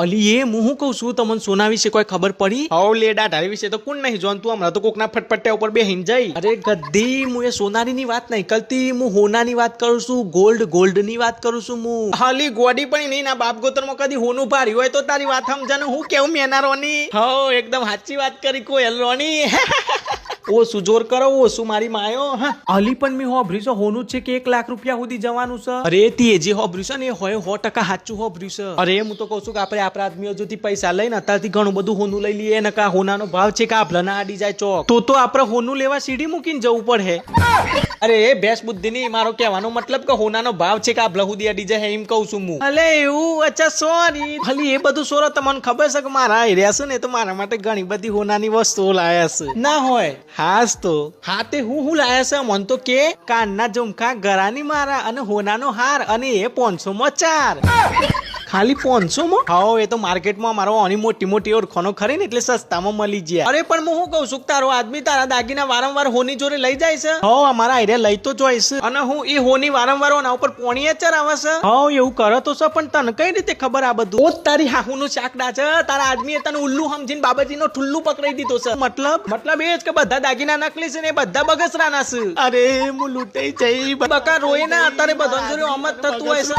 અલી એ હું કહું છું તમને સોના વિશે કોઈ ખબર પડી? હવ લેડા ઢારી વિશે તો કોણ નહીં જાણતું, હમણાં તો કોકના ફટફટ્યા ઉપર બેહીન જાય. અરે ગદ્દી, હું એ સોનાની વાત નહીં કરતી, હું હોનાની વાત કરું છું. ગોલ્ડ ની વાત કરું છું હું. હાલી ગોડી પણ નહીં, ના બાપ ગોતરમાં કદી હોનું ભારી હોય તો તારી વાત સમજાને હું કેવું મેનારોની. હવ એકદમ સાચી વાત કરી કોયલ રોની. ઓછું જોર કરો, ઓછું મારી માયો. હા અલી પણ મેં હોભર્યું છે હોનું છે કે 1 લાખ રૂપિયા સુધી જવાનું છે. અરે તેજી હોભર્યું છે ને એ હોય 100% સાચું હોભર્યું છે. અરે હું તો કહું છું કે આપણે આપણા આદમીઓ જોથી પૈસા લઈને અત્યારથી ઘણું બધું હોનું લઈ લઈએ ને, કા હોનાનો ભાવ છે કે આપણા આડી જાય ચોક, તો આપણે હોનું લેવા સીડી મૂકીને જવું પડે. અરે એ ભેંસ બુદ્ધિ ની, મારો કહેવાનો મતલબ કે હોનાનો ભાવ છે કે આ બ્લહુદી અડી જાય એમ કહું છું હું. અલે એવું? અચ્છા સોરી. ખાલી એ બધું સોરો તમને ખબર છે કે મારા એરિયા છે ને તો મારા માટે ઘણી બધી હોનાની વસ્તુઓ લાયા છે. ના હોય હાસ તો હા તે હું લાયા છે મન તો કે કાનના ઝુમકા, ગરાની મારા અને હોનાનો હાર, અને એ 500 માં 4. ખાલી 500 માં? હા એ તો માર્કેટમાં મારો આની મોટી મોટી ઓળખાણો ખરી ને એટલે સસ્તામાં મળી જાય. અરે પણ હું કહું છું તારો આદમી તારા દાગીના વારંવાર હોની જોડે લઈ જાય છે? હા અમારા આઈડિયા લઈ તો જોઈ છે. અને હું એ હોની વારંવાર ઓના ઉપર પોણીએ ચરાવે છે? હા એવું કરે તો છે, પણ તને કઈ રીતે ખબર આ બધું? ઓ તારી હાહુનું ચાકડા છે, તારા આદમીએ તને ઉલ્લુ સમજીને બાબાજીનો ઠુલ્લુ પકડાઈ દીધો છે. મતલબ એ જ કે બધા દાગીના નકલી છે ને બધા બગસરાના છે. અરે હું લૂંટાઈ જઈ. બકા રોય ના, અત્યારે બધા જોડે અમત થતું હોય છે.